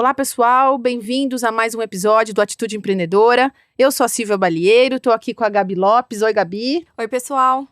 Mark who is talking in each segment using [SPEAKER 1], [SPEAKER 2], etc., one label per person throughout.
[SPEAKER 1] Olá, pessoal, bem-vindos a mais um episódio do Atitude Empreendedora. Eu sou a Silvia Balieiro, estou aqui com a Gabi Lopes. Oi, Gabi.
[SPEAKER 2] Oi, pessoal.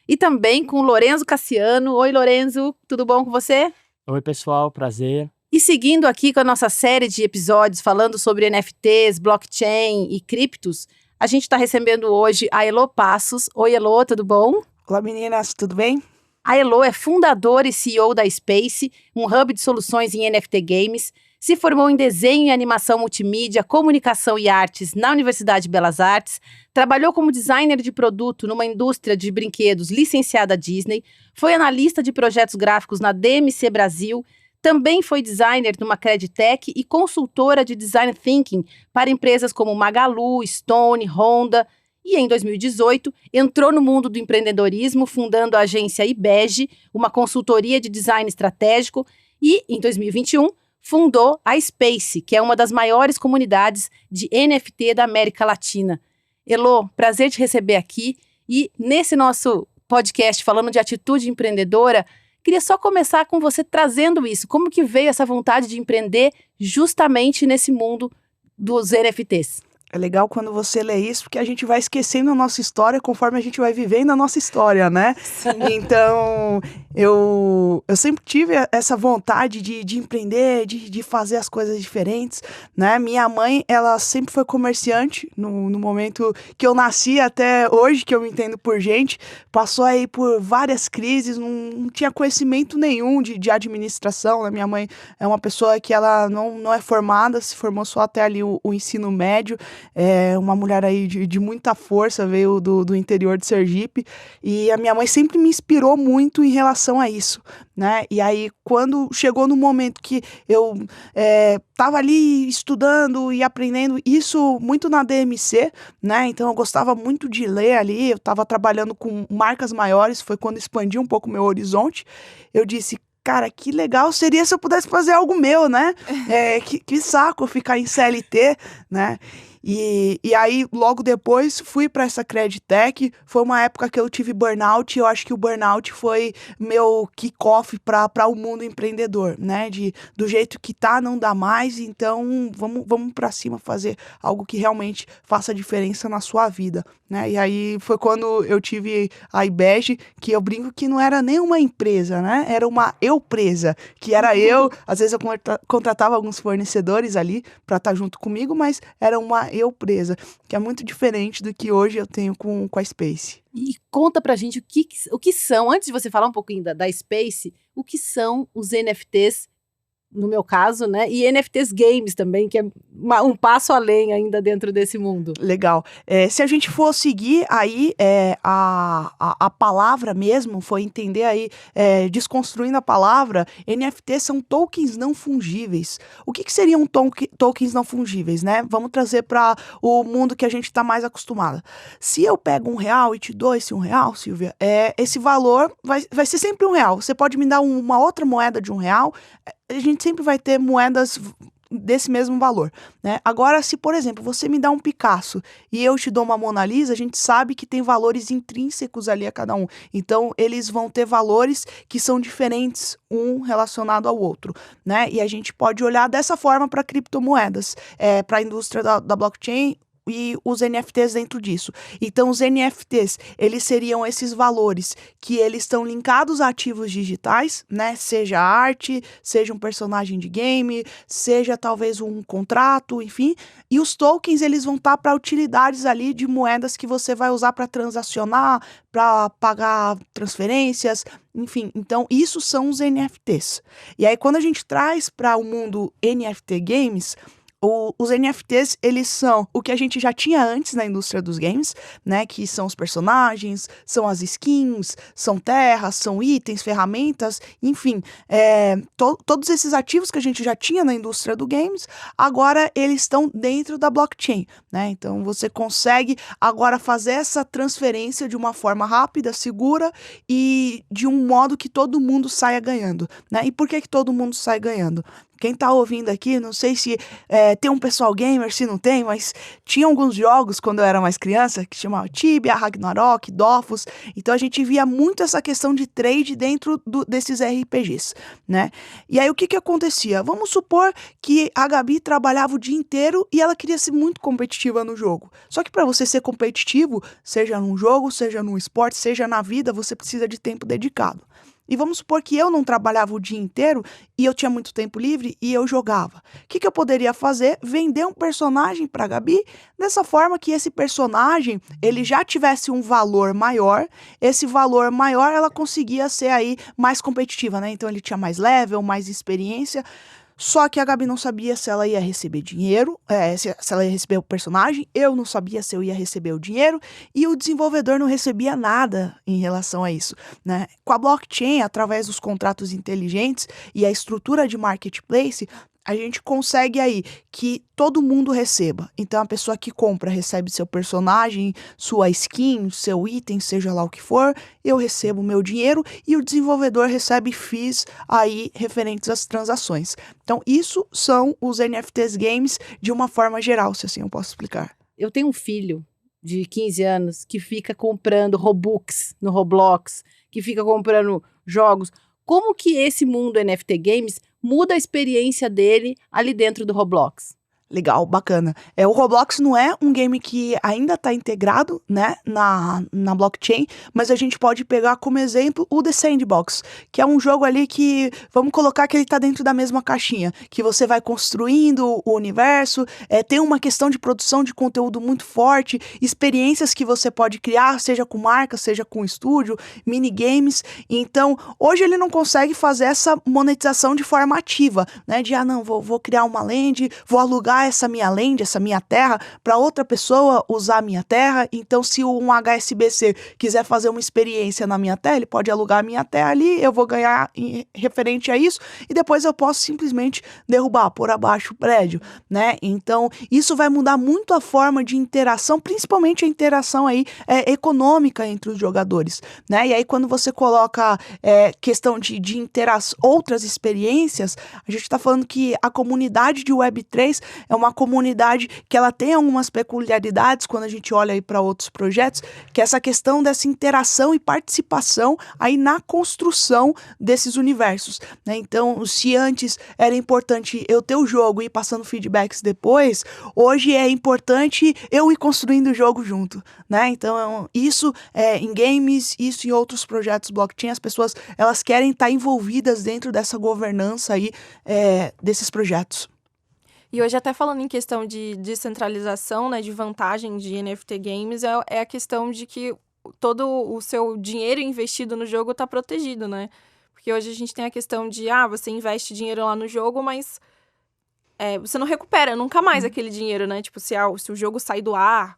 [SPEAKER 1] E também com o Lorenzo Cassiano. Oi, Lorenzo, tudo bom com você?
[SPEAKER 3] Oi, pessoal, prazer.
[SPEAKER 1] E seguindo aqui com a nossa série de episódios falando sobre NFTs, blockchain e criptos, a gente está recebendo hoje a Elo Passos. Oi, Elo, tudo bom?
[SPEAKER 4] Olá, meninas, tudo bem?
[SPEAKER 1] A Elo é fundadora e CEO da Space, um hub de soluções em NFT Games. Se formou em desenho e animação multimídia, comunicação e artes na Universidade de Belas Artes, trabalhou como designer de produto numa indústria de brinquedos licenciada Disney, foi analista de projetos gráficos na DMC Brasil, também foi designer numa Creditec e consultora de design thinking para empresas como Magalu, Stone, Honda. E em 2018, entrou no mundo do empreendedorismo, fundando a agência IBEG, uma consultoria de design estratégico, e em 2021, fundou a Space, que é uma das maiores comunidades de NFT da América Latina. Elo, prazer te receber aqui. E nesse nosso podcast falando de atitude empreendedora, queria só começar com você trazendo isso. Como que veio essa vontade de empreender justamente nesse mundo dos NFTs?
[SPEAKER 4] É legal quando você lê isso, porque a gente vai esquecendo a nossa história conforme a gente vai vivendo a nossa história, né?
[SPEAKER 1] Sim.
[SPEAKER 4] Então, eu sempre tive essa vontade de empreender, de fazer as coisas diferentes, né? Minha mãe, ela sempre foi comerciante, no momento que eu nasci até hoje, que eu me entendo por gente, passou aí por várias crises, não tinha conhecimento nenhum de administração, né? Minha mãe é uma pessoa que ela não é formada, se formou só até ali o ensino médio. É uma mulher aí de muita força, veio do interior de Sergipe, e a minha mãe sempre me inspirou muito em relação a isso, né? E aí, quando chegou no momento que eu estava ali estudando e aprendendo isso muito na DMC, né? Então eu gostava muito de ler ali, eu estava trabalhando com marcas maiores, foi quando expandi um pouco o meu horizonte. Eu disse, cara, que legal seria se eu pudesse fazer algo meu, né? Que saco ficar em CLT, né? E aí, logo depois, fui para essa Creditec. Foi uma época que eu tive burnout, e eu acho que o burnout foi meu kick-off para o mundo empreendedor, né? Do jeito que tá, não dá mais, então vamos para cima fazer algo que realmente faça diferença na sua vida, né? E aí foi quando eu tive a IBEG, que eu brinco que não era nem uma empresa, né? Era uma eu-presa, que era eu. Às vezes eu contratava alguns fornecedores ali para estar junto comigo, mas era uma eu-presa, que é muito diferente do que hoje eu tenho com a Space.
[SPEAKER 1] E conta pra gente o que são, antes de você falar um pouquinho da Space, o que são os NFTs, no meu caso, né? E NFTs Games também, que é um passo além ainda dentro desse mundo.
[SPEAKER 4] Legal. Se a gente for seguir aí a palavra mesmo, for entender aí, desconstruindo a palavra, NFTs são tokens não fungíveis. O que seriam tokens não fungíveis, né? Vamos trazer para o mundo que a gente está mais acostumado. Se eu pego R$1 e te dou esse R$1, Silvia, esse valor vai ser sempre R$1. Você pode me dar uma outra moeda de R$1, a gente sempre vai ter moedas desse mesmo valor, né? Agora, se, por exemplo, você me dá um Picasso e eu te dou uma Mona Lisa, a gente sabe que tem valores intrínsecos ali a cada um. Então, eles vão ter valores que são diferentes, um relacionado ao outro, né? E a gente pode olhar dessa forma para criptomoedas, para a indústria da blockchain, e os NFTs dentro disso. Então, os NFTs, eles seriam esses valores que eles estão linkados a ativos digitais, né? Seja arte, seja um personagem de game, seja talvez um contrato, enfim. E os tokens, eles vão estar para utilidades ali de moedas que você vai usar para transacionar, para pagar transferências, enfim. Então, isso são os NFTs. E aí, quando a gente traz para o mundo NFT Games, os NFTs, eles são o que a gente já tinha antes na indústria dos games, né? Que são os personagens, são as skins, são terras, são itens, ferramentas, enfim. Todos esses ativos que a gente já tinha na indústria dos games, agora eles estão dentro da blockchain, né? Então, você consegue agora fazer essa transferência de uma forma rápida, segura e de um modo que todo mundo saia ganhando, né? E por que todo mundo sai ganhando? quem tá ouvindo aqui, não sei se tem um pessoal gamer, se não tem, mas tinha alguns jogos quando eu era mais criança, que chamava Tibia, Ragnarok, Dofus, então a gente via muito essa questão de trade dentro desses RPGs, né? E aí o que acontecia? Vamos supor que a Gabi trabalhava o dia inteiro e ela queria ser muito competitiva no jogo. Só que para você ser competitivo, seja num jogo, seja num esporte, seja na vida, você precisa de tempo dedicado. E vamos supor que eu não trabalhava o dia inteiro e eu tinha muito tempo livre e eu jogava. O que eu poderia fazer? Vender um personagem para a Gabi, dessa forma que esse personagem ele já tivesse um valor maior. Esse valor maior ela conseguia ser aí mais competitiva, né? Então ele tinha mais level, mais experiência. Só que a Gabi não sabia se ela ia receber dinheiro, se ela ia receber o personagem, eu não sabia se eu ia receber o dinheiro, e o desenvolvedor não recebia nada em relação a isso, né? Com a blockchain, através dos contratos inteligentes e a estrutura de marketplace, a gente consegue aí que todo mundo receba. Então, a pessoa que compra recebe seu personagem, sua skin, seu item, seja lá o que for, eu recebo meu dinheiro e o desenvolvedor recebe fees aí referentes às transações. Então, isso são os NFTs games de uma forma geral, se assim eu posso explicar.
[SPEAKER 1] Eu tenho um filho de 15 anos que fica comprando Robux no Roblox, que fica comprando jogos. Como que esse mundo NFT Games muda a experiência dele ali dentro do Roblox?
[SPEAKER 4] Legal, bacana. O Roblox não é um game que ainda está integrado, né, na blockchain, mas a gente pode pegar como exemplo o The Sandbox, que é um jogo ali que, vamos colocar que ele está dentro da mesma caixinha, que você vai construindo o universo, tem uma questão de produção de conteúdo muito forte, experiências que você pode criar, seja com marca, seja com estúdio, minigames. Então, hoje ele não consegue fazer essa monetização de forma ativa, né, de, não, vou criar uma land, vou alugar essa minha land, essa minha terra, para outra pessoa usar a minha terra. Então, se um HSBC quiser fazer uma experiência na minha terra, ele pode alugar a minha terra ali, eu vou ganhar referente a isso, e depois eu posso simplesmente derrubar, pôr abaixo o prédio, né? Então, isso vai mudar muito a forma de interação, principalmente a interação aí econômica entre os jogadores, né? E aí, quando você coloca questão de interação, outras experiências, a gente está falando que a comunidade de Web3 é uma comunidade que ela tem algumas peculiaridades quando a gente olha aí para outros projetos, que é essa questão dessa interação e participação aí na construção desses universos, né? Então, se antes era importante eu ter o jogo e ir passando feedbacks depois, hoje é importante eu ir construindo o jogo junto, né? Então, isso em games, isso em outros projetos blockchain, as pessoas elas querem estar envolvidas dentro dessa governança aí desses projetos.
[SPEAKER 2] E hoje, até falando em questão de descentralização, né, de vantagem de NFT Games, é a questão de que todo o seu dinheiro investido no jogo está protegido, né? Porque hoje a gente tem a questão de, você investe dinheiro lá no jogo, mas você não recupera nunca mais aquele dinheiro, né? Tipo, se o jogo sai do ar,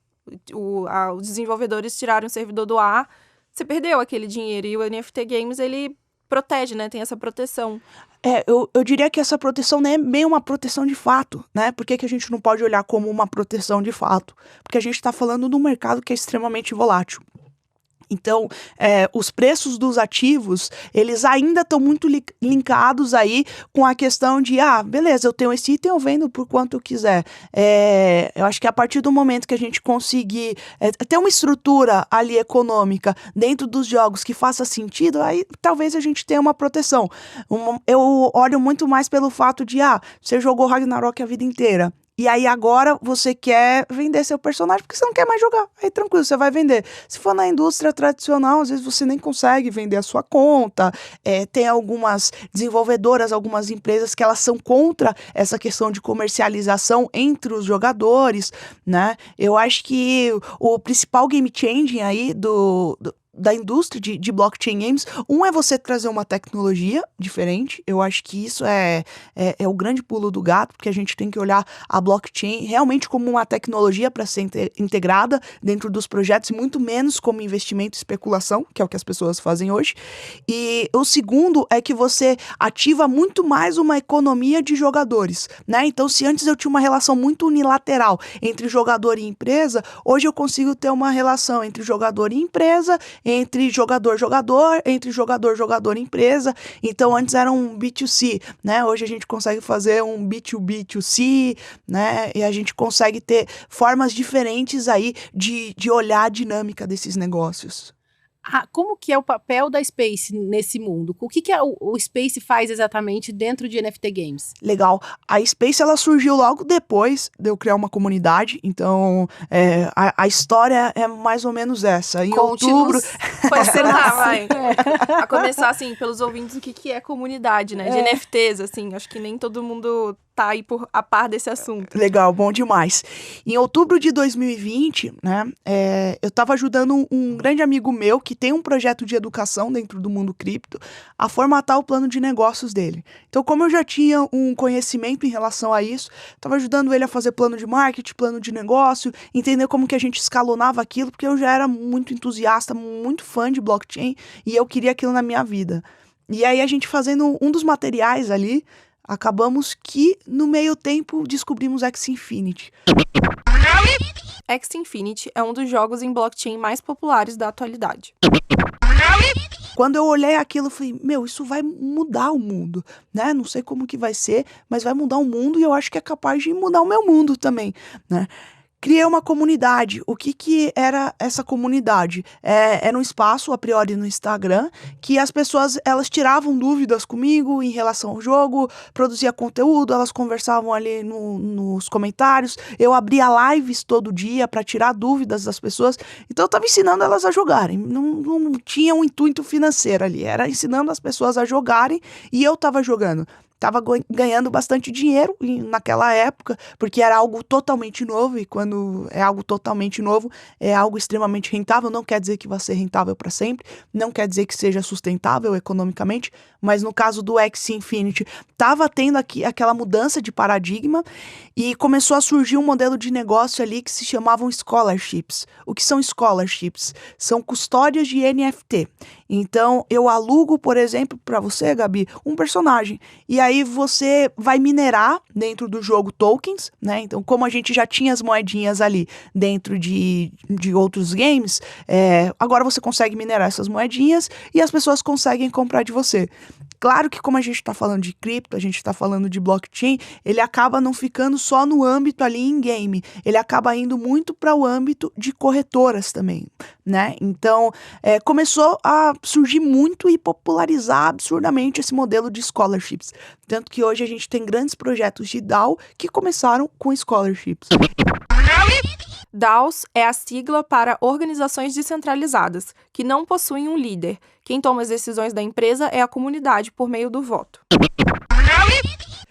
[SPEAKER 2] os desenvolvedores tiraram o servidor do ar, você perdeu aquele dinheiro. E o NFT Games, ele protege, né? Tem essa proteção.
[SPEAKER 4] Eu diria que essa proteção não é bem uma proteção de fato, né? Por que a gente não pode olhar como uma proteção de fato? Porque a gente está falando de um mercado que é extremamente volátil. Então, os preços dos ativos, eles ainda estão muito linkados aí com a questão de, beleza, eu tenho esse item, eu vendo por quanto eu quiser. Eu acho que a partir do momento que a gente conseguir ter uma estrutura ali econômica dentro dos jogos que faça sentido, aí talvez a gente tenha uma proteção. Eu olho muito mais pelo fato de, você jogou Ragnarok a vida inteira. E aí agora você quer vender seu personagem porque você não quer mais jogar. Aí tranquilo, você vai vender. Se for na indústria tradicional, às vezes você nem consegue vender a sua conta. Tem algumas desenvolvedoras, algumas empresas que elas são contra essa questão de comercialização entre os jogadores, né? Eu acho que o principal game changing aí da indústria de blockchain games, é você trazer uma tecnologia diferente. Eu acho que isso é o grande pulo do gato, porque a gente tem que olhar a blockchain realmente como uma tecnologia para ser integrada dentro dos projetos, e muito menos como investimento e especulação, que é o que as pessoas fazem hoje. E o segundo é que você ativa muito mais uma economia de jogadores, né? Então, se antes eu tinha uma relação muito unilateral entre jogador e empresa, hoje eu consigo ter uma relação entre jogador e empresa, entre jogador-jogador, entre jogador-jogador-empresa. Então, antes era um B2C, né? Hoje a gente consegue fazer um B2B2C, né? E a gente consegue ter formas diferentes aí de olhar a dinâmica desses negócios.
[SPEAKER 1] Como que é o papel da Space nesse mundo? O que o Space faz exatamente dentro de NFT Games?
[SPEAKER 4] Legal. A Space, ela surgiu logo depois de eu criar uma comunidade, então a história é mais ou menos essa. Em outubro...
[SPEAKER 2] Pode ser lá, vai. A começar, assim, pelos ouvintes, o que é comunidade, né? De NFTs, assim, acho que nem todo mundo tá aí a par desse assunto.
[SPEAKER 4] Legal, bom demais. Em outubro de 2020, né, eu estava ajudando um grande amigo meu que tem um projeto de educação dentro do mundo cripto a formatar o plano de negócios dele. Então, como eu já tinha um conhecimento em relação a isso, estava ajudando ele a fazer plano de marketing, plano de negócio, entender como que a gente escalonava aquilo, porque eu já era muito entusiasta, muito fã de blockchain e eu queria aquilo na minha vida. E aí a gente fazendo um dos materiais ali, acabamos que, no meio tempo, descobrimos Axie Infinity.
[SPEAKER 2] Axie Infinity é um dos jogos em blockchain mais populares da atualidade.
[SPEAKER 4] Quando eu olhei aquilo, eu falei, isso vai mudar o mundo, né? Não sei como que vai ser, mas vai mudar o mundo e eu acho que é capaz de mudar o meu mundo também, né? Criei uma comunidade. O que era essa comunidade? Era um espaço, a priori, no Instagram, que as pessoas, elas tiravam dúvidas comigo em relação ao jogo, produzia conteúdo, elas conversavam ali nos comentários, eu abria lives todo dia para tirar dúvidas das pessoas, então eu estava ensinando elas a jogarem, não tinha um intuito financeiro ali, era ensinando as pessoas a jogarem e eu estava jogando. Estava ganhando bastante dinheiro naquela época, porque era algo totalmente novo, e quando é algo totalmente novo, é algo extremamente rentável. Não quer dizer que vai ser rentável para sempre, não quer dizer que seja sustentável economicamente, mas no caso do Axie Infinity, estava tendo aquela mudança de paradigma e começou a surgir um modelo de negócio ali que se chamavam scholarships. O que são scholarships? São custódias de NFT. Então, eu alugo, por exemplo, para você, Gabi, um personagem. E aí você vai minerar dentro do jogo tokens, né? Então, como a gente já tinha as moedinhas ali dentro de outros games, agora você consegue minerar essas moedinhas e as pessoas conseguem comprar de você. Claro que como a gente está falando de cripto, a gente está falando de blockchain, ele acaba não ficando só no âmbito ali em game, ele acaba indo muito para o âmbito de corretoras também, né? Então, começou a surgir muito e popularizar absurdamente esse modelo de scholarships. Tanto que hoje a gente tem grandes projetos de DAO que começaram com scholarships.
[SPEAKER 2] DAOs é a sigla para organizações descentralizadas, que não possuem um líder. Quem toma as decisões da empresa é a comunidade por meio do voto.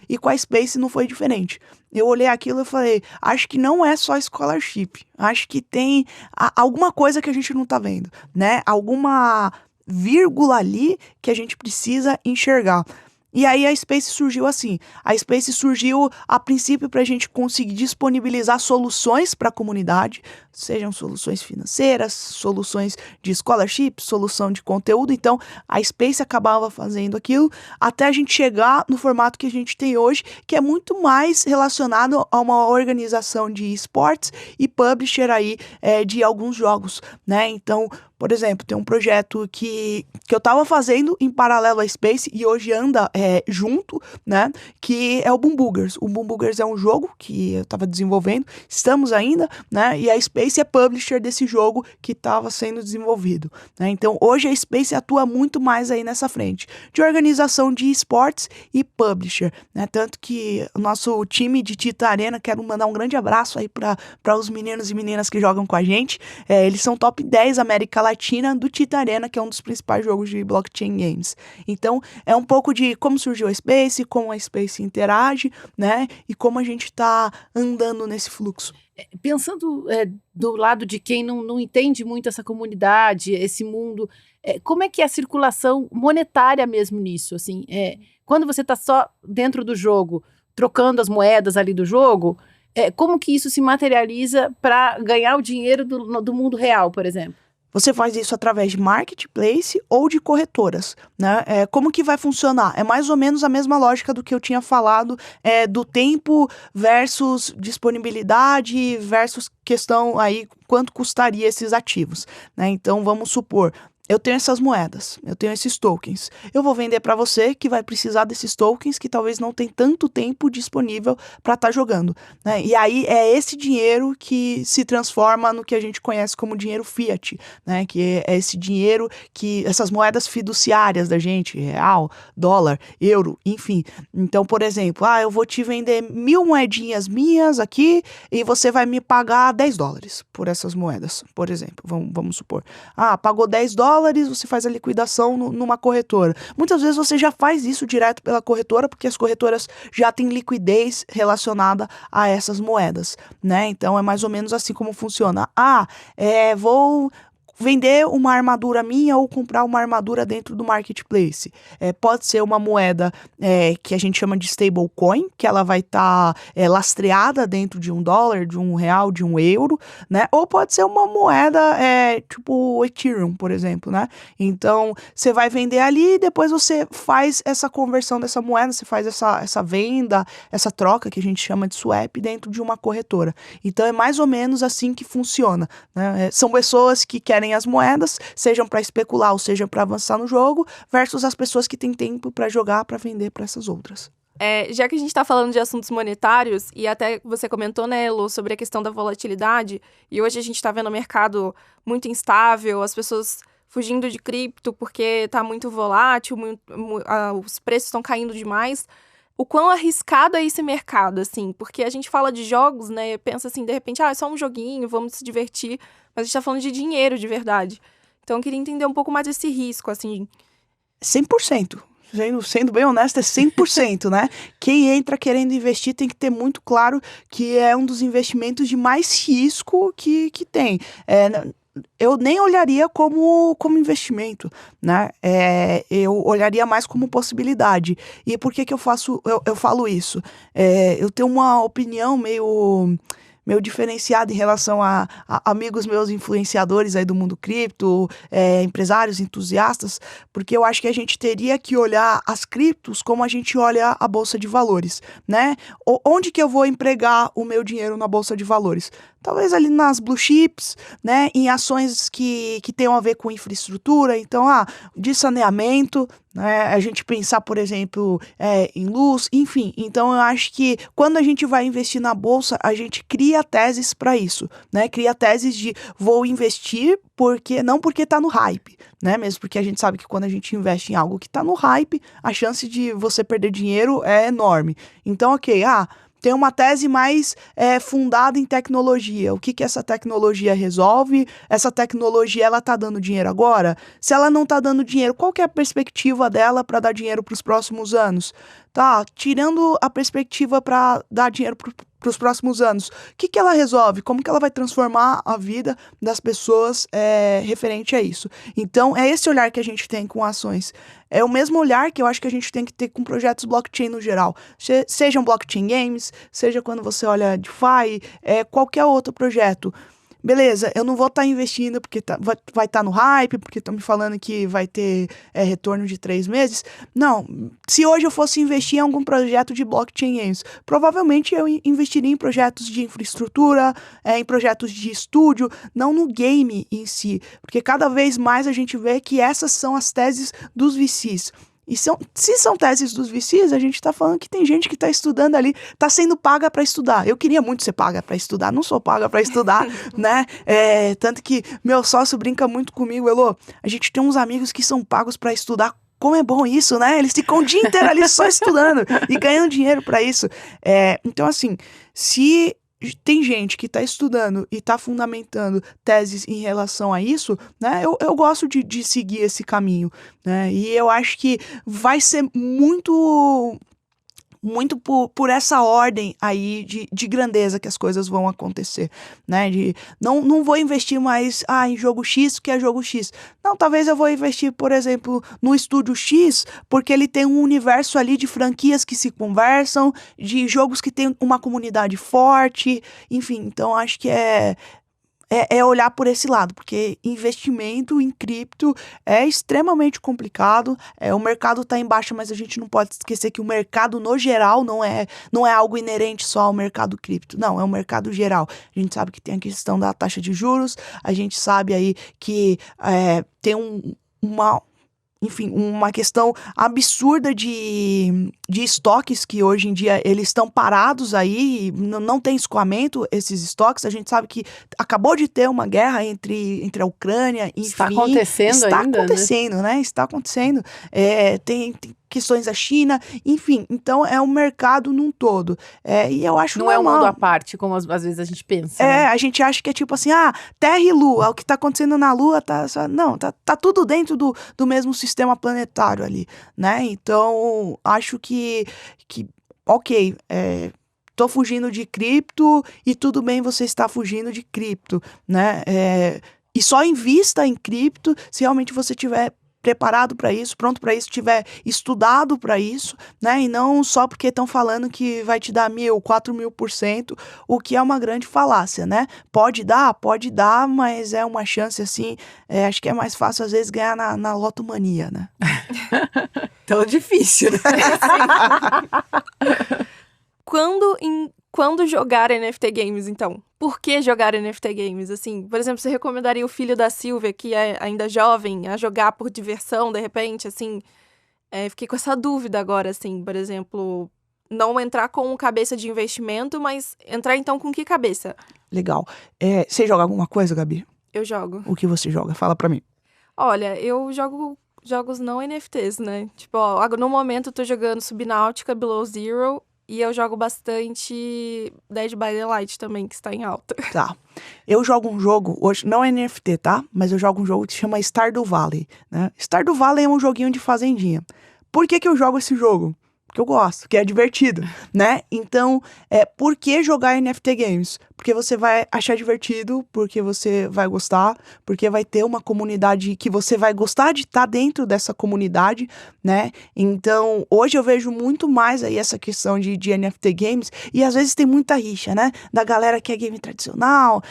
[SPEAKER 4] E com a Space não foi diferente. Eu olhei aquilo e falei, acho que não é só scholarship. Acho que tem alguma coisa que a gente não tá vendo, né? Alguma vírgula ali que a gente precisa enxergar. E aí a Space surgiu assim. A Space surgiu a princípio para a gente conseguir disponibilizar soluções para a comunidade, sejam soluções financeiras, soluções de scholarship, solução de conteúdo. Então a Space acabava fazendo aquilo até a gente chegar no formato que a gente tem hoje, que é muito mais relacionado a uma organização de esportes e publisher aí de alguns jogos, né? Então, por exemplo, tem um projeto que eu estava fazendo em paralelo à Space e hoje anda junto, né? Que é o Boom Boogers. O Boom Boogers é um jogo que eu estava desenvolvendo, estamos ainda, né? E a Space é publisher desse jogo que estava sendo desenvolvido, né? Então, hoje a Space atua muito mais aí nessa frente de organização de esportes e publisher, né? Tanto que o nosso time de Tita Arena, quero mandar um grande abraço aí para os meninos e meninas que jogam com a gente. Eles são top 10 América Latina do Tita Arena, que é um dos principais jogos de blockchain games. Então, é um pouco de como surgiu a Space, como a Space interage, né? E como a gente está andando nesse fluxo.
[SPEAKER 1] Pensando do lado de quem não entende muito essa comunidade, esse mundo, como é que é a circulação monetária mesmo nisso? Assim, quando você está só dentro do jogo, trocando as moedas ali do jogo, como que isso se materializa para ganhar o dinheiro do mundo real, por exemplo?
[SPEAKER 4] Você faz isso através de marketplace ou de corretoras, né? Como que vai funcionar? É mais ou menos a mesma lógica do que eu tinha falado, do tempo versus disponibilidade versus questão aí, quanto custaria esses ativos, né? Então, vamos supor, eu tenho essas moedas, eu tenho esses tokens. Eu vou vender para você que vai precisar desses tokens que talvez não tem tanto tempo disponível para estar jogando, né? E aí é esse dinheiro que se transforma no que a gente conhece como dinheiro fiat, né? Que é esse dinheiro que essas moedas fiduciárias da gente, real, dólar, euro, enfim. Então, por exemplo, eu vou te vender 1.000 moedinhas minhas aqui e você vai me pagar $10 por essas moedas, por exemplo. Vamos supor. Pagou $10, você faz a liquidação numa corretora. Muitas vezes você já faz isso direto pela corretora, porque as corretoras já têm liquidez relacionada a essas moedas, né? Então é mais ou menos assim como funciona. Vou vender uma armadura minha ou comprar uma armadura dentro do marketplace. Pode ser uma moeda que a gente chama de stablecoin, que ela vai estar lastreada dentro de $1, de R$1, de €1, né? Ou pode ser uma moeda tipo o Ethereum, por exemplo, né? Então, você vai vender ali e depois você faz essa conversão dessa moeda, você faz essa venda, essa troca que a gente chama de swap dentro de uma corretora. Então, é mais ou menos assim que funciona, né? São pessoas que querem as moedas, sejam para especular ou seja para avançar no jogo, versus as pessoas que têm tempo para jogar, para vender para essas outras.
[SPEAKER 2] Já que a gente está falando de assuntos monetários, e até você comentou, né, Elo, sobre a questão da volatilidade, e hoje a gente está vendo o mercado muito instável, as pessoas fugindo de cripto porque está muito volátil, os preços estão caindo demais. O quão arriscado é esse mercado, assim? Porque a gente fala de jogos, né? Pensa assim, de repente, é só um joguinho, vamos se divertir. Mas a gente tá falando de dinheiro de verdade. Então, eu queria entender um pouco mais desse risco, assim.
[SPEAKER 4] 100%. Sendo bem honesto, é 100%, né? Quem entra querendo investir tem que ter muito claro que é um dos investimentos de mais risco que tem. Eu nem olharia como investimento, né? Eu olharia mais como possibilidade. E por que eu falo isso? Eu tenho uma opinião meio diferenciada em relação a amigos meus influenciadores aí do mundo cripto, empresários, entusiastas, porque eu acho que a gente teria que olhar as criptos como a gente olha a Bolsa de Valores, né? Onde que eu vou empregar o meu dinheiro na Bolsa de Valores? Talvez ali nas blue chips, né, em ações que tenham a ver com infraestrutura, então, de saneamento, né, a gente pensar, por exemplo, em luz, enfim. Então, eu acho que quando a gente vai investir na bolsa, a gente cria teses para isso, né, cria teses de vou investir não porque tá no hype, né, mesmo porque a gente sabe que quando a gente investe em algo que tá no hype, a chance de você perder dinheiro é enorme. Então, ok, tem uma tese mais fundada em tecnologia. O que essa tecnologia resolve? Essa tecnologia, ela tá dando dinheiro agora? Se ela não tá dando dinheiro, qual que é a perspectiva dela para dar dinheiro para os próximos anos? Tá, tirando a perspectiva para dar dinheiro para os próximos anos, o que ela resolve? Como que ela vai transformar a vida das pessoas referente a isso? Então, é esse olhar que a gente tem com ações. É o mesmo olhar que eu acho que a gente tem que ter com projetos blockchain no geral. Sejam blockchain games, seja quando você olha DeFi, qualquer outro projeto. Beleza, eu não vou estar investindo porque vai estar no hype, porque estão me falando que vai ter retorno de 3 meses. Não, se hoje eu fosse investir em algum projeto de blockchain games, provavelmente eu investiria em projetos de infraestrutura, em projetos de estúdio, não no game em si, porque cada vez mais a gente vê que essas são as teses dos VCs. E se são teses dos VCs, a gente tá falando que tem gente que tá estudando ali, tá sendo paga para estudar. Eu queria muito ser paga para estudar, não sou paga para estudar, né? Tanto que meu sócio brinca muito comigo, Elô, a gente tem uns amigos que são pagos para estudar. Como é bom isso, né? Eles ficam o dia inteiro ali só estudando e ganhando dinheiro para isso. Então, assim, se tem gente que está estudando e está fundamentando teses em relação a isso, né? Eu gosto de seguir esse caminho, né? E eu acho que vai ser muito por essa ordem aí de grandeza que as coisas vão acontecer, né? Não vou investir mais em jogo X, porque é jogo X. Não, talvez eu vou investir, por exemplo, no estúdio X, porque ele tem um universo ali de franquias que se conversam, de jogos que tem uma comunidade forte, enfim. Então, acho que é olhar por esse lado, porque investimento em cripto é extremamente complicado. O mercado está em baixa, mas a gente não pode esquecer que o mercado no geral não é algo inerente só ao mercado cripto. Não, é um mercado geral. A gente sabe que tem a questão da taxa de juros, a gente sabe aí que tem uma questão absurda de estoques que hoje em dia eles estão parados aí, não tem escoamento esses estoques. A gente sabe que acabou de ter uma guerra entre a Ucrânia, enfim.
[SPEAKER 1] Está acontecendo ainda,
[SPEAKER 4] Está acontecendo, né? Está acontecendo. Tem questões da China, enfim. Então, é um mercado num todo. E eu acho
[SPEAKER 1] Não é um mundo à parte, como às vezes a gente pensa. Né?
[SPEAKER 4] A gente acha que é tipo assim, Terra e Lua, o que tá acontecendo na Lua não, tá tudo dentro do mesmo sistema planetário ali, né? Então, acho que ok, tô fugindo de cripto e tudo bem você está fugindo de cripto, né? E só invista em cripto se realmente você tiver preparado para isso, pronto para isso, tiver estudado para isso, né? E não só porque estão falando que vai te dar 1.000, 4.000%, o que é uma grande falácia, né? Pode dar, mas é uma chance assim, acho que é mais fácil às vezes ganhar na lotomania, né?
[SPEAKER 1] Tão difícil, né?
[SPEAKER 2] Quando jogar NFT Games, então? Por que jogar NFT Games? Assim, por exemplo, você recomendaria o filho da Silvia, que é ainda jovem, a jogar por diversão, de repente, assim? Fiquei com essa dúvida agora, assim, por exemplo, não entrar com cabeça de investimento, mas entrar, então, com que cabeça?
[SPEAKER 4] Legal. Você joga alguma coisa, Gabi?
[SPEAKER 2] Eu jogo.
[SPEAKER 4] O que você joga? Fala pra mim.
[SPEAKER 2] Olha, eu jogo jogos não NFTs, né? Tipo, no momento eu tô jogando Subnautica, Below Zero, e eu jogo bastante Dead by Daylight também, que está em alta.
[SPEAKER 4] Tá. Eu jogo um jogo, hoje não é NFT, tá? Mas eu jogo um jogo que se chama Stardew Valley, né? Stardew Valley é um joguinho de fazendinha. Por que eu jogo esse jogo? Porque eu gosto, que é divertido, né? Então, por que jogar NFT Games? Porque você vai achar divertido, porque você vai gostar, porque vai ter uma comunidade que você vai gostar de estar dentro dessa comunidade, né? Então, hoje eu vejo muito mais aí essa questão de NFT Games, e às vezes tem muita rixa, né? Da galera que é game tradicional,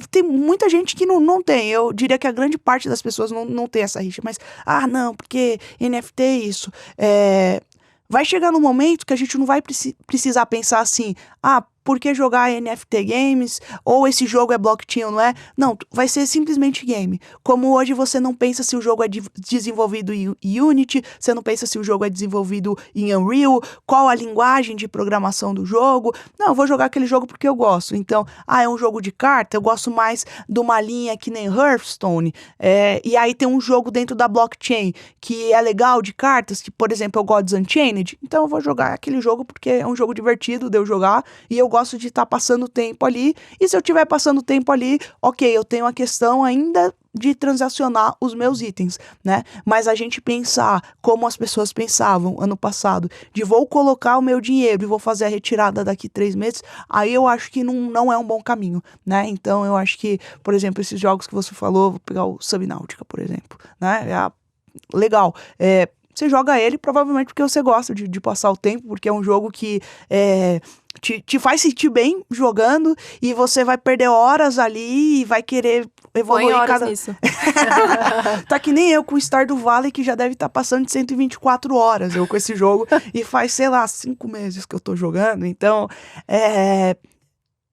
[SPEAKER 4] tem muita gente que não tem, eu diria que a grande parte das pessoas não tem essa rixa, mas, não, porque NFT é isso, vai chegar num momento que a gente não vai precisar pensar assim, por que jogar NFT Games? Ou esse jogo é blockchain ou não é? Não, vai ser simplesmente game. Como hoje você não pensa se o jogo é desenvolvido em Unity, você não pensa se o jogo é desenvolvido em Unreal, qual a linguagem de programação do jogo. Não, eu vou jogar aquele jogo porque eu gosto. Então, é um jogo de carta, eu gosto mais de uma linha que nem Hearthstone. E aí tem um jogo dentro da blockchain que é legal de cartas, que, por exemplo, eu gosto de Unchained. Então eu vou jogar aquele jogo porque é um jogo divertido de eu jogar e eu gosto de estar passando tempo ali, e se eu estiver passando tempo ali, ok, eu tenho a questão ainda de transacionar os meus itens, né? Mas a gente pensar como as pessoas pensavam ano passado, de vou colocar o meu dinheiro e vou fazer a retirada daqui 3 meses, aí eu acho que não é um bom caminho, né? Então eu acho que, por exemplo, esses jogos que você falou, vou pegar o Subnautica, por exemplo, né? Legal, você joga ele provavelmente porque você gosta de passar o tempo, porque é um jogo que te faz sentir bem jogando, e você vai perder horas ali e vai querer evoluir
[SPEAKER 2] nisso.
[SPEAKER 4] Tá que nem eu com o Stardew Valley, que já deve estar passando de 124 horas eu com esse jogo, e faz, sei lá, 5 meses que eu tô jogando. Então,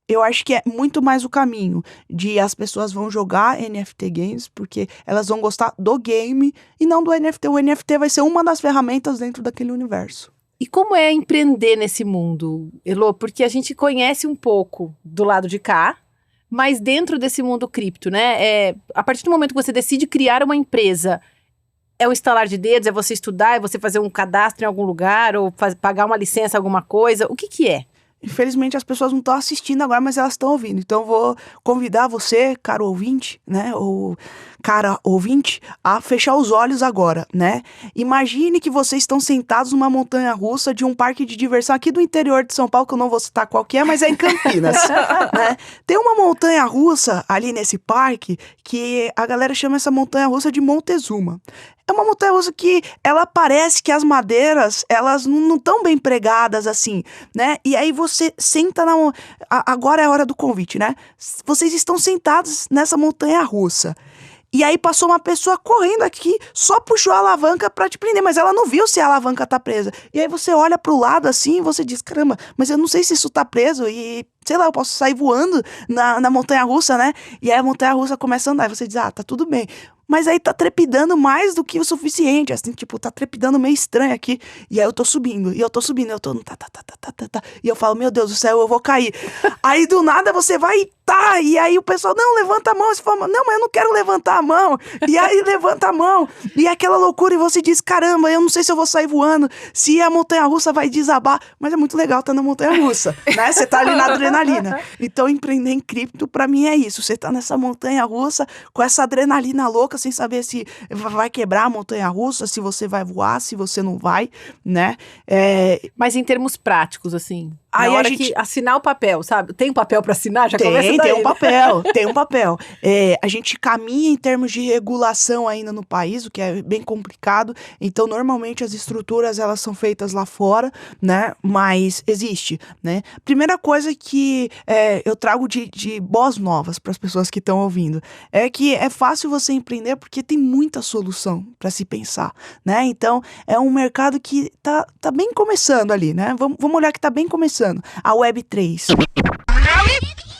[SPEAKER 4] eu acho que é muito mais o caminho de as pessoas vão jogar NFT Games porque elas vão gostar do game e não do NFT. O NFT vai ser uma das ferramentas dentro daquele universo.
[SPEAKER 1] E como é empreender nesse mundo, Elô? Porque a gente conhece um pouco do lado de cá, mas dentro desse mundo cripto, né? A partir do momento que você decide criar uma empresa, é um estalar de dedos, é você estudar, é você fazer um cadastro em algum lugar, ou pagar uma licença, alguma coisa? O que é?
[SPEAKER 4] Infelizmente as pessoas não estão assistindo agora, mas elas estão ouvindo. Então eu vou convidar você, caro ouvinte, né, ou cara ouvinte, a fechar os olhos agora, né? Imagine que vocês estão sentados numa montanha-russa de um parque de diversão aqui do interior de São Paulo, que eu não vou citar qual que é, mas é em Campinas, né? Tem uma montanha-russa ali nesse parque que a galera chama essa montanha-russa de Montezuma. É uma montanha-russa que ela parece que as madeiras, elas não estão bem pregadas assim, né? E aí você senta agora é a hora do convite, né? Vocês estão sentados nessa montanha-russa. E aí passou uma pessoa correndo aqui, só puxou a alavanca pra te prender, mas ela não viu se a alavanca tá presa. E aí você olha pro lado assim e você diz, caramba, mas eu não sei se isso tá preso e, sei lá, eu posso sair voando na montanha-russa, né? E aí a montanha-russa começa a andar e você diz, tá tudo bem. Mas aí tá trepidando mais do que o suficiente, assim, tipo, tá trepidando meio estranho aqui. E aí eu tô subindo, e eu tô subindo, eu tô no tá. E eu falo, meu Deus do céu, eu vou cair. Aí do nada você vai e aí o pessoal, não, levanta a mão. Você fala, não, mas eu não quero levantar a mão. E aí levanta a mão. E é aquela loucura, e você diz, caramba, eu não sei se eu vou sair voando, se a montanha-russa vai desabar. Mas é muito legal estar na montanha-russa, né? Você tá ali na adrenalina. Então empreender em cripto, pra mim, é isso. Você tá nessa montanha-russa, com essa adrenalina louca, sem saber se vai quebrar a montanha-russa, se você vai voar, se você não vai, né?
[SPEAKER 1] Mas em termos práticos, assim,
[SPEAKER 4] aí
[SPEAKER 1] na hora
[SPEAKER 4] a gente...
[SPEAKER 1] que assinar o papel, sabe? Tem um papel para assinar? Já começa daí,
[SPEAKER 4] tem um
[SPEAKER 1] né?
[SPEAKER 4] papel, tem um papel. A gente caminha em termos de regulação ainda no país, o que é bem complicado. Então, normalmente, as estruturas, elas são feitas lá fora, né? Mas existe, né? Primeira coisa que eu trago de boas novas para as pessoas que estão ouvindo é que é fácil você empreender porque tem muita solução para se pensar, né? Então, é um mercado que tá bem começando ali, né? Vamos olhar que tá bem começando. A Web3.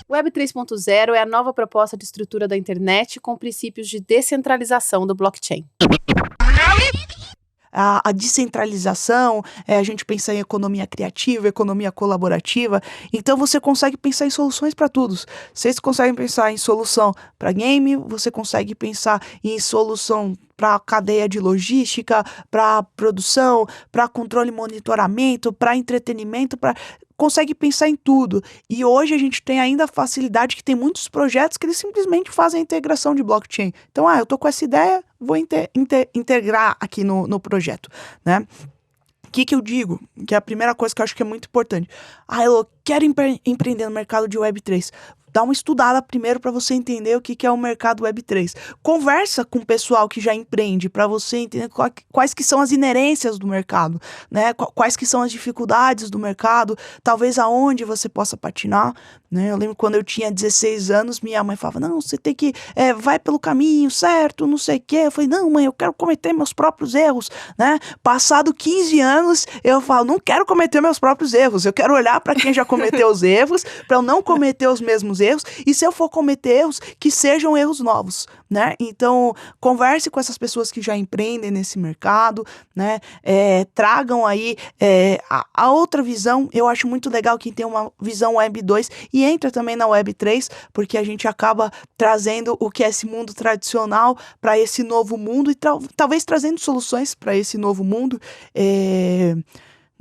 [SPEAKER 1] Web 3.0 é a nova proposta de estrutura da internet com princípios de descentralização do blockchain.
[SPEAKER 4] A descentralização, a gente pensa em economia criativa, economia colaborativa, então você consegue pensar em soluções para tudo. Vocês conseguem pensar em solução para game, você consegue pensar em solução para cadeia de logística, para produção, para controle e monitoramento, para entretenimento, consegue pensar em tudo. E hoje a gente tem ainda a facilidade que tem muitos projetos que eles simplesmente fazem a integração de blockchain. Então, eu tô com essa ideia, vou integrar aqui no projeto, né? O que eu digo? Que é a primeira coisa que eu acho que é muito importante. Eu quero empreender no mercado de Web3. Dá uma estudada primeiro para você entender o que é o mercado Web3. Conversa com o pessoal que já empreende para você entender quais que são as inerências do mercado, né? Quais que são as dificuldades do mercado, talvez aonde você possa patinar, né? Eu lembro quando eu tinha 16 anos, minha mãe falava, não, você tem que, vai pelo caminho certo, não sei o quê. Eu falei, não, mãe, eu quero cometer meus próprios erros, né? Passado 15 anos, eu falo, não quero cometer meus próprios erros, eu quero olhar para quem já cometeu os erros, para eu não cometer os mesmos erros, e se eu for cometer erros, que sejam erros novos, né? Então, converse com essas pessoas que já empreendem nesse mercado, né? Tragam aí a outra visão. Eu acho muito legal quem tem uma visão Web 2 e entra também na Web 3, porque a gente acaba trazendo o que é esse mundo tradicional para esse novo mundo e talvez trazendo soluções para esse novo mundo.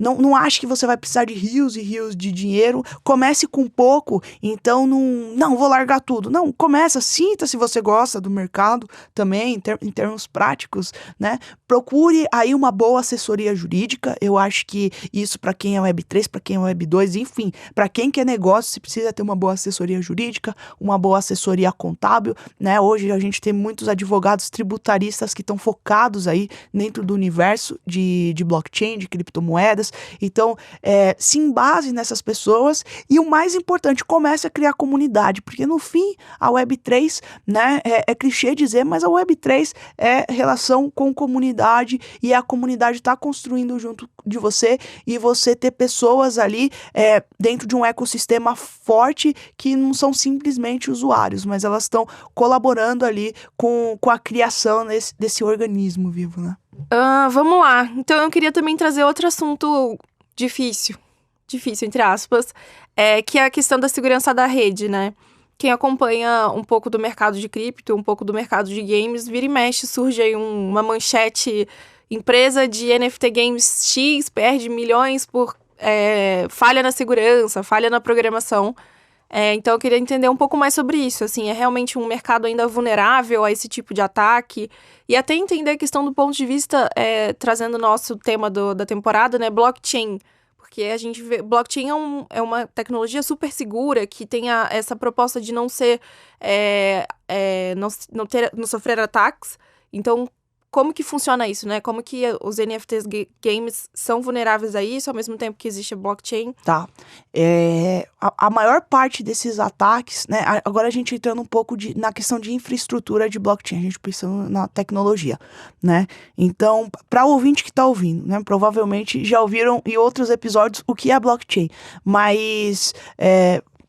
[SPEAKER 4] Não ache que você vai precisar de rios e rios de dinheiro. Comece com pouco, então não vou largar tudo. Não, começa, sinta se você gosta do mercado também, em termos práticos, né? Procure aí uma boa assessoria jurídica. Eu acho que isso para quem é Web 3, para quem é Web 2, enfim, para quem quer negócio, você precisa ter uma boa assessoria jurídica, uma boa assessoria contábil, né? Hoje a gente tem muitos advogados tributaristas que estão focados aí dentro do universo de blockchain, de criptomoedas. Então, se embase nessas pessoas e o mais importante, comece a criar comunidade, porque no fim, a Web3, né, é clichê dizer, mas a Web3 é relação com comunidade e a comunidade está construindo junto de você e você ter pessoas ali dentro de um ecossistema forte que não são simplesmente usuários, mas elas estão colaborando ali com a criação desse organismo vivo, né?
[SPEAKER 2] Vamos lá. Então, eu queria também trazer outro assunto difícil, entre aspas, que é a questão da segurança da rede, né? Quem acompanha um pouco do mercado de cripto, um pouco do mercado de games, vira e mexe, surge aí uma manchete, empresa de NFT Games X perde milhões por falha na segurança, falha na programação. Então eu queria entender um pouco mais sobre isso, assim, é realmente um mercado ainda vulnerável a esse tipo de ataque? E até entender a questão do ponto de vista, trazendo o nosso tema da temporada, né, blockchain. Porque a gente vê, blockchain é uma tecnologia super segura, que tem essa proposta de não ser, não sofrer ataques. Então, como que funciona isso, né? Como que os NFTs games são vulneráveis a isso, ao mesmo tempo que existe a blockchain?
[SPEAKER 4] Tá. A maior parte desses ataques, né? Agora a gente entrando um pouco na questão de infraestrutura de blockchain, a gente pensando na tecnologia, né? Então, para o ouvinte que está ouvindo, né? Provavelmente já ouviram em outros episódios o que é blockchain, mas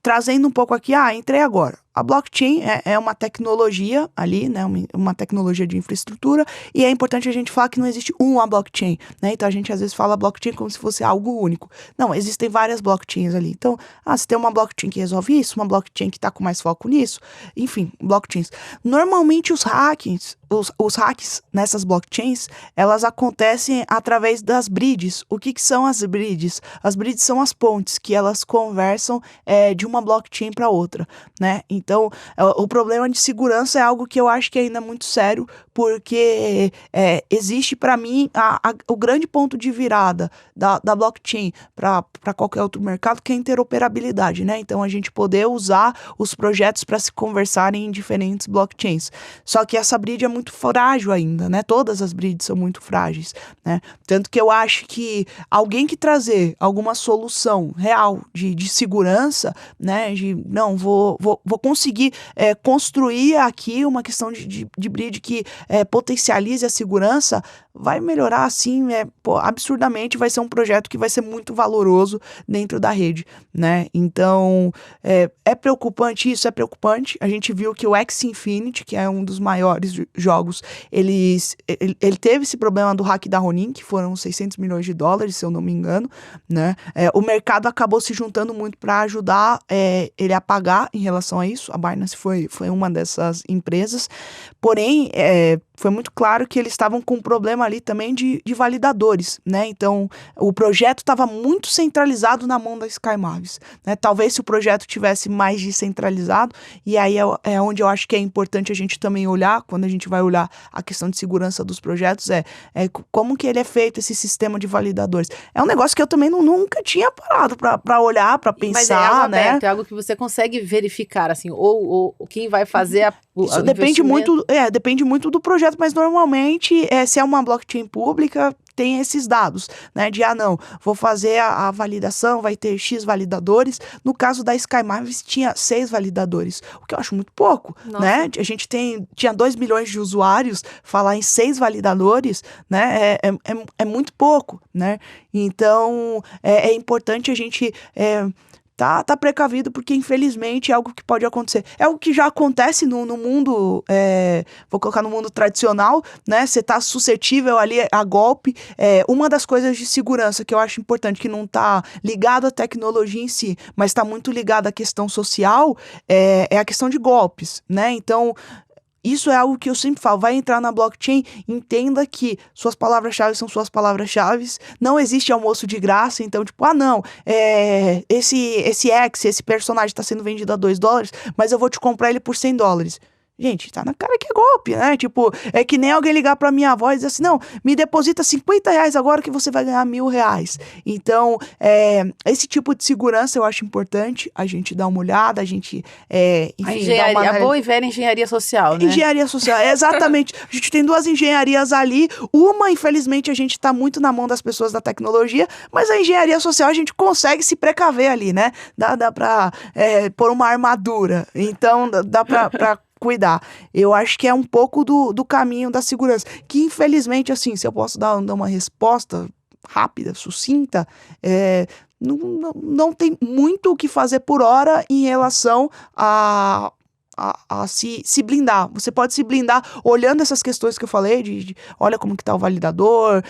[SPEAKER 4] trazendo um pouco aqui, entrei agora. A blockchain é uma tecnologia ali, né, uma tecnologia de infraestrutura, e é importante a gente falar que não existe uma blockchain, né, então a gente às vezes fala blockchain como se fosse algo único. Não, existem várias blockchains ali. Então, se tem uma blockchain que resolve isso, uma blockchain que está com mais foco nisso, enfim, blockchains. Normalmente os hacks nessas blockchains, elas acontecem através das bridges. O que são as bridges? As bridges são as pontes que elas conversam de uma blockchain para outra, né? Então, o problema de segurança é algo que eu acho que ainda é muito sério, porque existe para mim o grande ponto de virada da blockchain para qualquer outro mercado, que é a interoperabilidade, né? Então, a gente poder usar os projetos para se conversarem em diferentes blockchains. Só que essa bridge é muito frágil ainda, né? Todas as bridges são muito frágeis, né? Tanto que eu acho que alguém que trazer alguma solução real de segurança, né? Vou conseguir construir aqui uma questão de bridge que potencialize a segurança, vai melhorar assim, absurdamente, vai ser um projeto que vai ser muito valoroso dentro da rede, né? Então, é preocupante isso? É preocupante. A gente viu que o Axie Infinity, que é um dos maiores jogos, ele teve esse problema do hack da Ronin, que foram $600 milhões, se eu não me engano, né? O mercado acabou se juntando muito para ajudar ele a pagar em relação a isso. A Binance foi uma dessas empresas, porém, foi muito claro que eles estavam com um problema ali também de validadores, né? Então, o projeto estava muito centralizado na mão da Sky Mavis, né? Talvez se o projeto tivesse mais descentralizado, e aí é onde eu acho que é importante a gente também olhar, quando a gente vai olhar a questão de segurança dos projetos, como que ele é feito, esse sistema de validadores. É um negócio que eu também nunca tinha parado para olhar, para pensar,
[SPEAKER 1] mas é algo
[SPEAKER 4] né?
[SPEAKER 1] aberto, é algo que você consegue verificar, assim, ou quem vai fazer
[SPEAKER 4] Isso depende muito do projeto, mas normalmente, se é uma blockchain pública, tem esses dados, né, de vou fazer a validação, vai ter X validadores. No caso da Sky Mavis, tinha 6 validadores, o que eu acho muito pouco, né? A gente tinha 2 milhões de usuários, falar em 6 validadores, né, é muito pouco, né? Então, é importante a gente tá precavido, porque infelizmente é algo que pode acontecer. É algo que já acontece no mundo, vou colocar no mundo tradicional, né? Você tá suscetível ali a golpe. Uma das coisas de segurança que eu acho importante, que não tá ligado à tecnologia em si, mas tá muito ligado à questão social, é a questão de golpes, né? Então, isso é algo que eu sempre falo, vai entrar na blockchain, entenda que suas palavras-chave são suas palavras-chave, não existe almoço de graça, então esse personagem está sendo vendido a $2, mas eu vou te comprar ele por $100. Gente, tá na cara que é golpe, né? Tipo, é que nem alguém ligar pra minha avó e dizer assim, não, me deposita R$50 agora que você vai ganhar R$1.000. Então, esse tipo de segurança eu acho importante a gente dar uma olhada, a gente, enfim,
[SPEAKER 1] a boa e velha engenharia social, né?
[SPEAKER 4] Engenharia social, exatamente. A gente tem 2 engenharias ali, uma, infelizmente, a gente tá muito na mão das pessoas da tecnologia, mas a engenharia social a gente consegue se precaver ali, né? Dá pra pôr uma armadura, então dá pra cuidar. Eu acho que é um pouco do caminho da segurança, que infelizmente, assim, se eu posso dar uma resposta rápida, sucinta, não tem muito o que fazer por hora em relação a se blindar. Você pode se blindar olhando essas questões que eu falei, de olha como que tá o validador,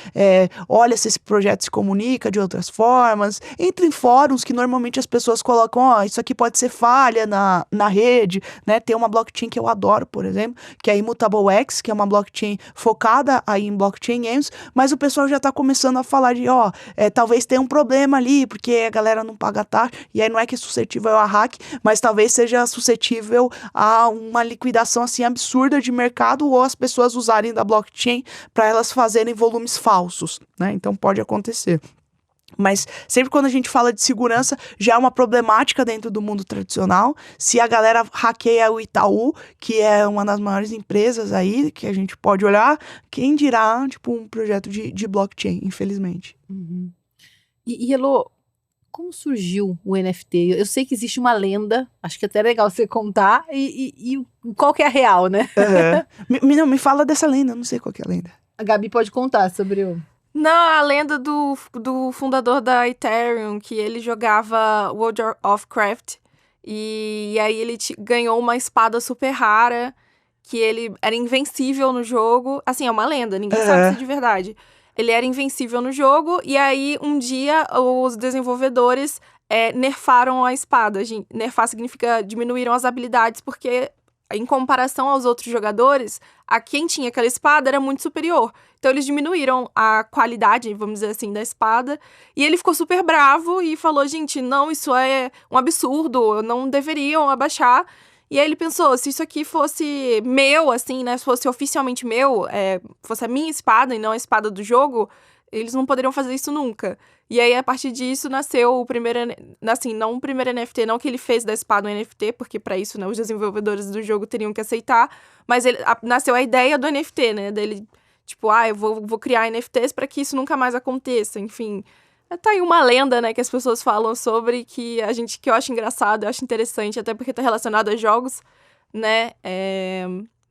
[SPEAKER 4] olha se esse projeto se comunica de outras formas. Entra em fóruns que normalmente as pessoas colocam, isso aqui pode ser falha na rede, né? Tem uma blockchain que eu adoro, por exemplo, que é a Immutable X, que é uma blockchain focada aí em blockchain games, mas o pessoal já tá começando a falar de, talvez tenha um problema ali, porque a galera não paga taxa, e aí não é que é suscetível a hack, mas talvez seja suscetível a uma liquidação assim absurda de mercado ou as pessoas usarem da blockchain para elas fazerem volumes falsos, né? Então pode acontecer. Mas sempre quando a gente fala de segurança, já é uma problemática dentro do mundo tradicional. Se a galera hackeia o Itaú, que é uma das maiores empresas aí, que a gente pode olhar, quem dirá, tipo, um projeto de blockchain, infelizmente.
[SPEAKER 1] Uhum. E Elô, como surgiu o NFT? Eu sei que existe uma lenda, acho que até é legal você contar, e qual que é a real, né?
[SPEAKER 4] Me fala dessa lenda, eu não sei qual que é a lenda.
[SPEAKER 1] A Gabi pode contar sobre o...
[SPEAKER 2] Não, a lenda do fundador da Ethereum, que ele jogava World of Warcraft, e aí ele ganhou uma espada super rara, que ele era invencível no jogo. Assim, é uma lenda, ninguém sabe se é de verdade. Ele era invencível no jogo, e aí um dia os desenvolvedores nerfaram a espada. Nerfar significa diminuíram as habilidades, porque em comparação aos outros jogadores, a quem tinha aquela espada era muito superior. Então eles diminuíram a qualidade, vamos dizer assim, da espada. E ele ficou super bravo e falou, gente, não, isso é um absurdo, não deveriam abaixar. E aí ele pensou, se isso aqui fosse meu, assim, né, se fosse oficialmente meu, fosse a minha espada e não a espada do jogo, eles não poderiam fazer isso nunca. E aí, a partir disso, nasceu o primeiro... Assim, não o primeiro NFT, não que ele fez da espada um NFT, porque para isso, né, os desenvolvedores do jogo teriam que aceitar, mas nasceu a ideia do NFT, né, dele, tipo, eu vou criar NFTs para que isso nunca mais aconteça, enfim. Tá aí uma lenda, né, que as pessoas falam sobre, que eu acho engraçado, eu acho interessante, até porque tá relacionado a jogos, né,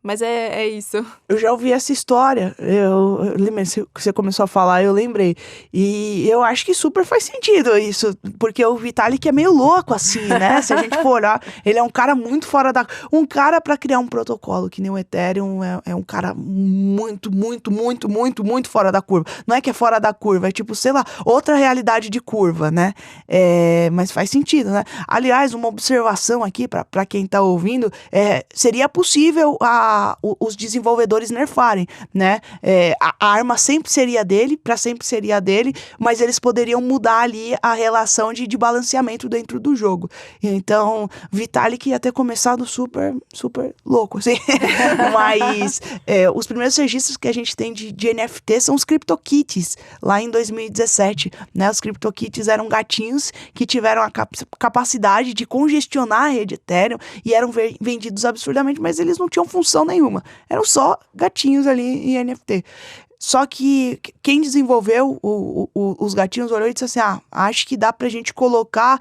[SPEAKER 2] mas é isso.
[SPEAKER 4] Eu já ouvi essa história. Eu lembrei, você começou a falar, eu lembrei. E eu acho que super faz sentido isso. Porque o Vitalik é meio louco, assim, né? Se a gente for olhar, ele é um cara muito fora da... Um cara pra criar um protocolo que nem o Ethereum é um cara muito, muito, muito, muito, muito fora da curva. Não é que é fora da curva, é tipo, sei lá, outra realidade de curva, né? Mas faz sentido, né? Aliás, uma observação aqui pra quem tá ouvindo, seria possível os desenvolvedores nerfarem, né? A arma sempre seria dele, pra sempre seria dele, mas eles poderiam mudar ali a relação de balanceamento dentro do jogo. Então, Vitalik ia ter começado super, super louco, assim. Mas os primeiros registros que a gente tem de NFT são os CryptoKitties, lá em 2017, né? Os CryptoKitties eram gatinhos que tiveram a capacidade de congestionar a rede Ethereum e eram vendidos absurdamente, mas eles não tinham função nenhuma. Eram só gatinhos ali em NFT. Só que quem desenvolveu os gatinhos olhou e disse assim, acho que dá pra gente colocar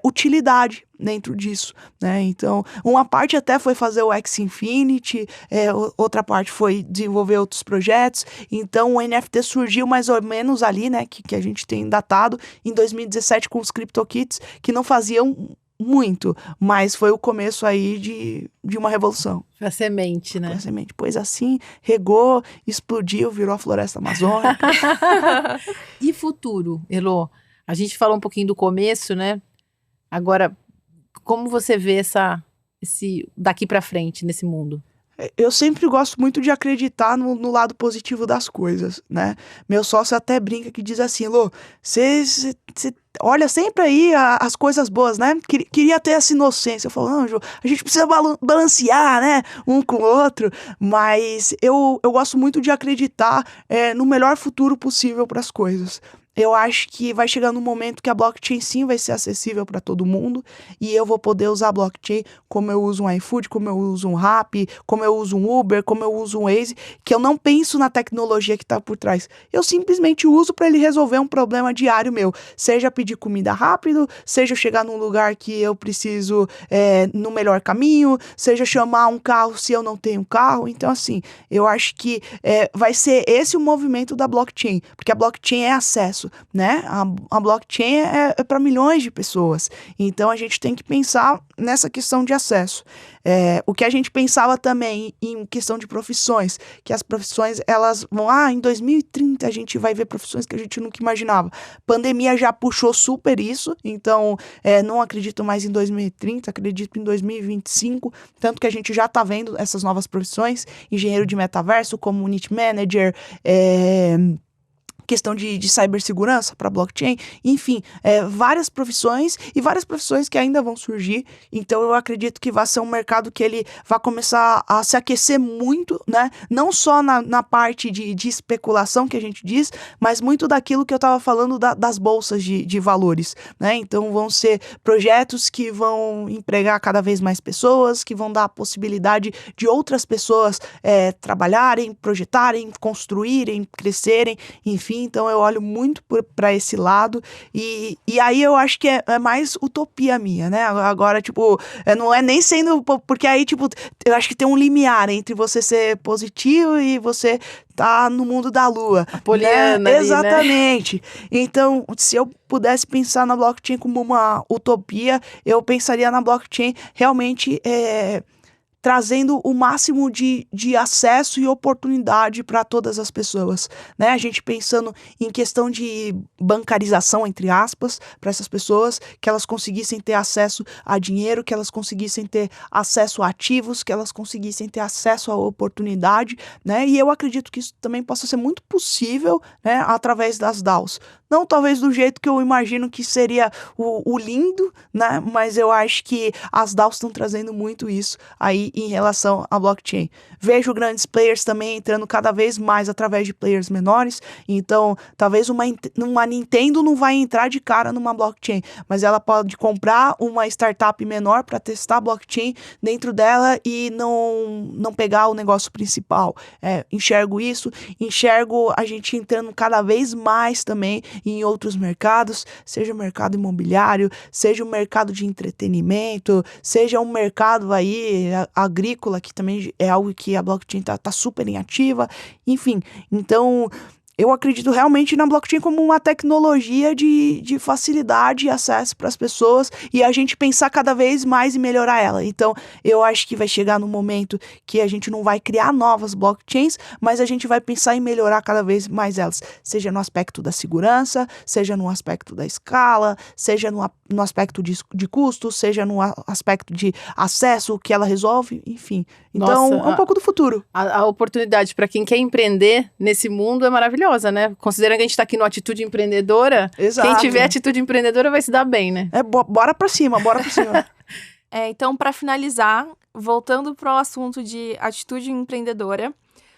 [SPEAKER 4] utilidade dentro disso, né? Então, uma parte até foi fazer o X Infinity, outra parte foi desenvolver outros projetos. Então, o NFT surgiu mais ou menos ali, né? Que a gente tem datado em 2017 com os CryptoKitties, que não faziam muito, mas foi o começo aí de uma revolução.
[SPEAKER 1] A semente, né?
[SPEAKER 4] Foi a semente. Pois assim, regou, explodiu, virou a floresta amazônica.
[SPEAKER 1] E futuro, Elô? A gente falou um pouquinho do começo, né? Agora, como você vê esse daqui pra frente nesse mundo?
[SPEAKER 4] Eu sempre gosto muito de acreditar no lado positivo das coisas, né? Meu sócio até brinca que diz assim, Lô, você olha sempre aí as coisas boas, né? Queria ter essa inocência. Eu falo, não, Ju, a gente precisa balancear, né? Um com o outro. Mas eu gosto muito de acreditar no melhor futuro possível para as coisas. Eu acho que vai chegar num momento que a blockchain sim vai ser acessível para todo mundo e eu vou poder usar a blockchain como eu uso um iFood, como eu uso um Rappi, como eu uso um Uber, como eu uso um Waze, que eu não penso na tecnologia que está por trás. Eu simplesmente uso para ele resolver um problema diário meu, seja pedir comida rápido, seja chegar num lugar que eu preciso no melhor caminho, seja chamar um carro se eu não tenho carro. Então, assim, eu acho que vai ser esse o movimento da blockchain, porque a blockchain é acesso. acesso, né? A blockchain é para milhões de pessoas. Então, a gente tem que pensar nessa questão de acesso. O que a gente pensava também em questão de profissões, que as profissões, elas vão, em 2030 a gente vai ver profissões que a gente nunca imaginava. Pandemia já puxou super isso, então não acredito mais em 2030, acredito em 2025, tanto que a gente já está vendo essas novas profissões, engenheiro de metaverso, community manager, questão de cibersegurança para blockchain, enfim, várias profissões e várias profissões que ainda vão surgir. Então eu acredito que vai ser um mercado que ele vai começar a se aquecer muito, né? Não só na parte de especulação que a gente diz, mas muito daquilo que eu estava falando das bolsas de valores, né? Então vão ser projetos que vão empregar cada vez mais pessoas, que vão dar a possibilidade de outras pessoas trabalharem, projetarem, construírem, crescerem, enfim. Então eu olho muito para esse lado e aí eu acho que é mais utopia minha, né? Agora, tipo, não é nem sendo, porque aí, tipo, eu acho que tem um limiar entre você ser positivo e você tá no mundo da lua.
[SPEAKER 1] Poliana,
[SPEAKER 4] né?
[SPEAKER 1] ali,
[SPEAKER 4] Exatamente. Né? Então, se eu pudesse pensar na blockchain como uma utopia, eu pensaria na blockchain realmente trazendo o máximo de acesso e oportunidade para todas as pessoas, né? A gente pensando em questão de bancarização, entre aspas, para essas pessoas, que elas conseguissem ter acesso a dinheiro, que elas conseguissem ter acesso a ativos, que elas conseguissem ter acesso à oportunidade, né? E eu acredito que isso também possa ser muito possível, né, através das DAOs. Não talvez do jeito que eu imagino que seria o lindo, né? Mas eu acho que as DAOs estão trazendo muito isso aí em relação à blockchain. Vejo grandes players também entrando cada vez mais através de players menores. Então, talvez uma Nintendo não vai entrar de cara numa blockchain, mas ela pode comprar uma startup menor para testar a blockchain dentro dela e não pegar o negócio principal. Enxergo isso, enxergo a gente entrando cada vez mais também em outros mercados, seja o mercado imobiliário, seja o mercado de entretenimento, seja um mercado aí agrícola, que também é algo que a blockchain tá super em ativa, enfim. Então, eu acredito realmente na blockchain como uma tecnologia de facilidade e acesso para as pessoas e a gente pensar cada vez mais em melhorar ela. Então, eu acho que vai chegar no momento que a gente não vai criar novas blockchains, mas a gente vai pensar em melhorar cada vez mais elas, seja no aspecto da segurança, seja no aspecto da escala, seja no aspecto de custo, seja no aspecto de acesso que ela resolve, enfim. Então,
[SPEAKER 1] Nossa,
[SPEAKER 4] é um pouco do futuro.
[SPEAKER 1] A oportunidade para quem quer empreender nesse mundo é maravilhosa, né? Considerando que a gente tá aqui no Atitude Empreendedora,
[SPEAKER 4] Exato.
[SPEAKER 1] Quem tiver atitude empreendedora vai se dar bem, né?
[SPEAKER 4] Bora pra cima, bora pra cima.
[SPEAKER 2] Então, para finalizar, voltando para o assunto de atitude empreendedora,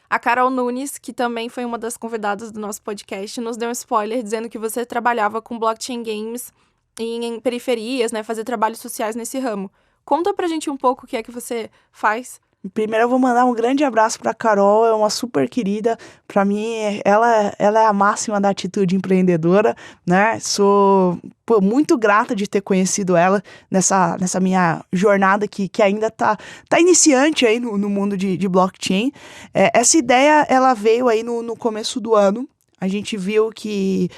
[SPEAKER 2] a Carol Nunes, que também foi uma das convidadas do nosso podcast, nos deu um spoiler dizendo que você trabalhava com blockchain games em periferias, né? Fazer trabalhos sociais nesse ramo. Conta pra gente um pouco o que é que você faz.
[SPEAKER 4] Primeiro eu vou mandar um grande abraço pra Carol, é uma super querida. Pra mim, ela é a máxima da atitude empreendedora, né? Sou muito grata de ter conhecido ela nessa minha jornada que ainda tá iniciante aí no mundo de blockchain. Essa ideia, ela veio aí no começo do ano. A gente viu que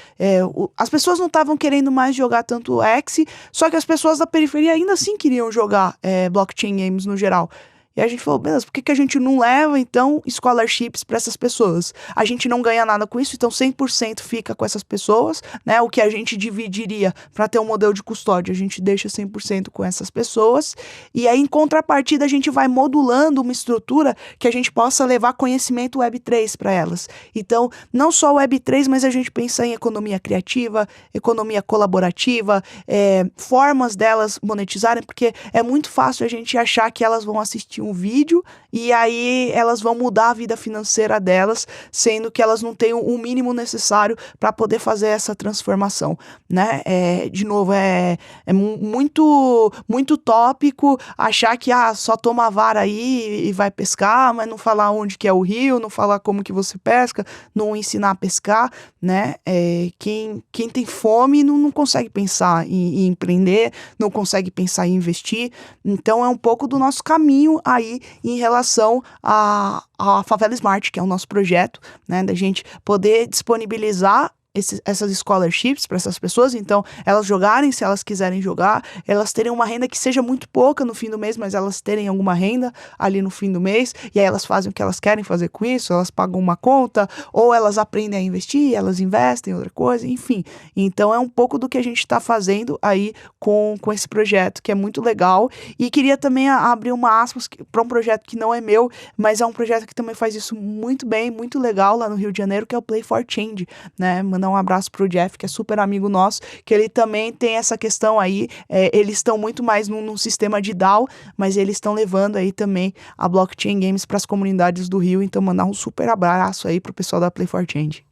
[SPEAKER 4] as pessoas não estavam querendo mais jogar tanto X, só que as pessoas da periferia ainda assim queriam jogar blockchain games no geral. E a gente falou, beleza, por que a gente não leva, então, scholarships para essas pessoas? A gente não ganha nada com isso, então 100% fica com essas pessoas, né? O que a gente dividiria para ter um modelo de custódia, a gente deixa 100% com essas pessoas. E aí, em contrapartida, a gente vai modulando uma estrutura que a gente possa levar conhecimento Web3 para elas. Então, não só Web3, mas a gente pensa em economia criativa, economia colaborativa, formas delas monetizarem, porque é muito fácil a gente achar que elas vão assistir um vídeo e aí elas vão mudar a vida financeira delas, sendo que elas não têm o mínimo necessário para poder fazer essa transformação, né? De novo, é muito, muito tópico achar que só toma a vara aí e vai pescar, mas não falar onde que é o rio, não falar como que você pesca, não ensinar a pescar, né? Quem tem fome não consegue pensar em empreender, não consegue pensar em investir, então é um pouco do nosso caminho aí em relação à Favela Smart, que é o nosso projeto, né, da gente poder disponibilizar essas scholarships para essas pessoas, então elas jogarem se elas quiserem jogar, elas terem uma renda que seja muito pouca no fim do mês, mas elas terem alguma renda ali no fim do mês, e aí elas fazem o que elas querem fazer com isso, elas pagam uma conta, ou elas aprendem a investir, elas investem em outra coisa, enfim. Então é um pouco do que a gente está fazendo aí com esse projeto, que é muito legal, e queria também abrir uma aspas para um projeto que não é meu, mas é um projeto que também faz isso muito bem, muito legal lá no Rio de Janeiro, que é o Play for Change, né? Mandar um abraço pro Jeff, que é super amigo nosso, que ele também tem essa questão aí, eles estão muito mais num sistema de DAO, mas eles estão levando aí também a Blockchain Games para as comunidades do Rio, então mandar um super abraço aí pro pessoal da Play for Change.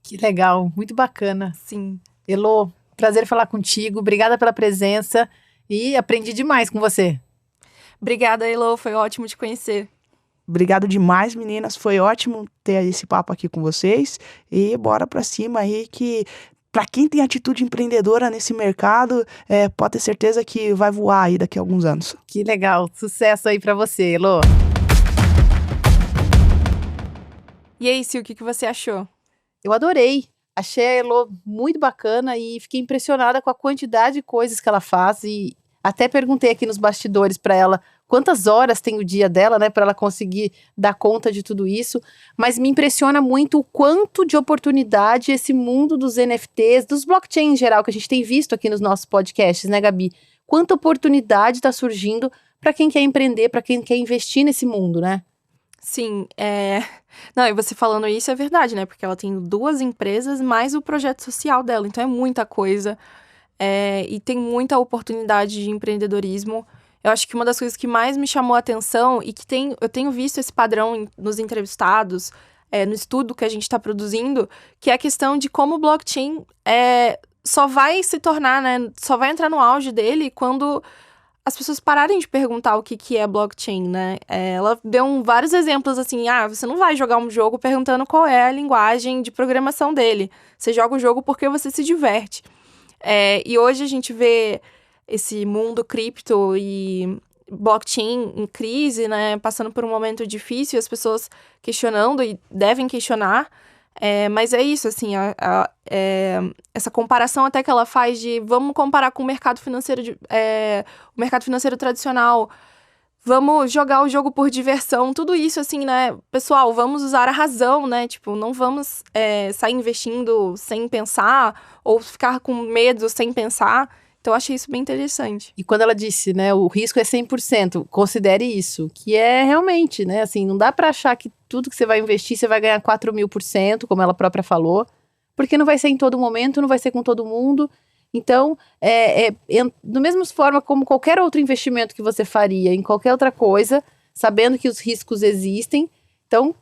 [SPEAKER 1] Que legal, muito bacana.
[SPEAKER 2] Sim.
[SPEAKER 1] Elô, prazer falar contigo, obrigada pela presença e aprendi demais com você.
[SPEAKER 2] Obrigada, Elô, foi ótimo te conhecer.
[SPEAKER 4] Obrigado demais, meninas. Foi ótimo ter esse papo aqui com vocês. E bora pra cima aí, que pra quem tem atitude empreendedora nesse mercado, pode ter certeza que vai voar aí daqui a alguns anos.
[SPEAKER 1] Que legal, sucesso aí pra você, Elô.
[SPEAKER 2] E aí, Sil, o que você achou?
[SPEAKER 1] Eu adorei. Achei a Elô muito bacana e fiquei impressionada com a quantidade de coisas que ela faz e até perguntei aqui nos bastidores pra ela quantas horas tem o dia dela, né, para ela conseguir dar conta de tudo isso, mas me impressiona muito o quanto de oportunidade esse mundo dos NFTs, dos blockchain em geral, que a gente tem visto aqui nos nossos podcasts, né, Gabi? Quanta oportunidade está surgindo para quem quer empreender, para quem quer investir nesse mundo, né?
[SPEAKER 2] Sim, Não, e você falando isso é verdade, né? Porque ela tem 2 empresas mais o projeto social dela, então é muita coisa. E tem muita oportunidade de empreendedorismo. Eu acho que uma das coisas que mais me chamou a atenção e que eu tenho visto esse padrão nos entrevistados, no estudo que a gente está produzindo, que é a questão de como o blockchain só vai se tornar, né? Só vai entrar no auge dele quando as pessoas pararem de perguntar o que é blockchain, né? Ela deu vários exemplos assim, você não vai jogar um jogo perguntando qual é a linguagem de programação dele. Você joga o jogo porque você se diverte. E hoje a gente vê esse mundo cripto e blockchain em crise, né? Passando por um momento difícil, as pessoas questionando e devem questionar. Mas é isso, assim, essa comparação até que ela faz de vamos comparar com o mercado financeiro, o mercado financeiro tradicional, vamos jogar o jogo por diversão, tudo isso, assim, né? Pessoal, vamos usar a razão, né? Tipo, não vamos sair investindo sem pensar ou ficar com medo sem pensar. Então, eu achei isso bem interessante.
[SPEAKER 1] E quando ela disse, né, o risco é 100%, considere isso, que é realmente, né, assim, não dá para achar que tudo que você vai investir, você vai ganhar 4.000%, como ela própria falou, porque não vai ser em todo momento, não vai ser com todo mundo. Então, da mesma forma como qualquer outro investimento que você faria em qualquer outra coisa, sabendo que os riscos existem, então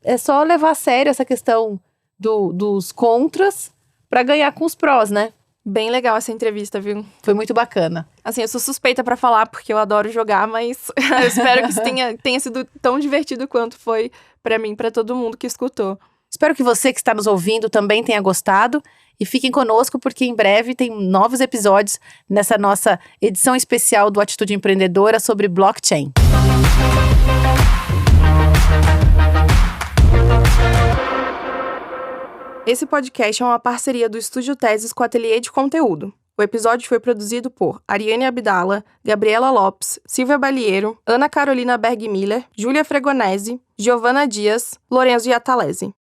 [SPEAKER 1] é só levar a sério essa questão dos contras para ganhar com os prós, né?
[SPEAKER 2] Bem legal essa entrevista, viu?
[SPEAKER 1] Foi muito bacana.
[SPEAKER 2] Assim, eu sou suspeita pra falar, porque eu adoro jogar, mas eu espero que isso tenha sido tão divertido quanto foi pra mim, pra todo mundo que escutou.
[SPEAKER 1] Espero que você que está nos ouvindo também tenha gostado e fiquem conosco, porque em breve tem novos episódios nessa nossa edição especial do Atitude Empreendedora sobre blockchain.
[SPEAKER 2] Esse podcast é uma parceria do Estúdio Teses com o Ateliê de Conteúdo. O episódio foi produzido por Ariane Abdala, Gabriela Lopes, Silvia Balieiro, Ana Carolina Bergmiller, Júlia Fregonese, Giovana Dias, Lorenzo Iatalese.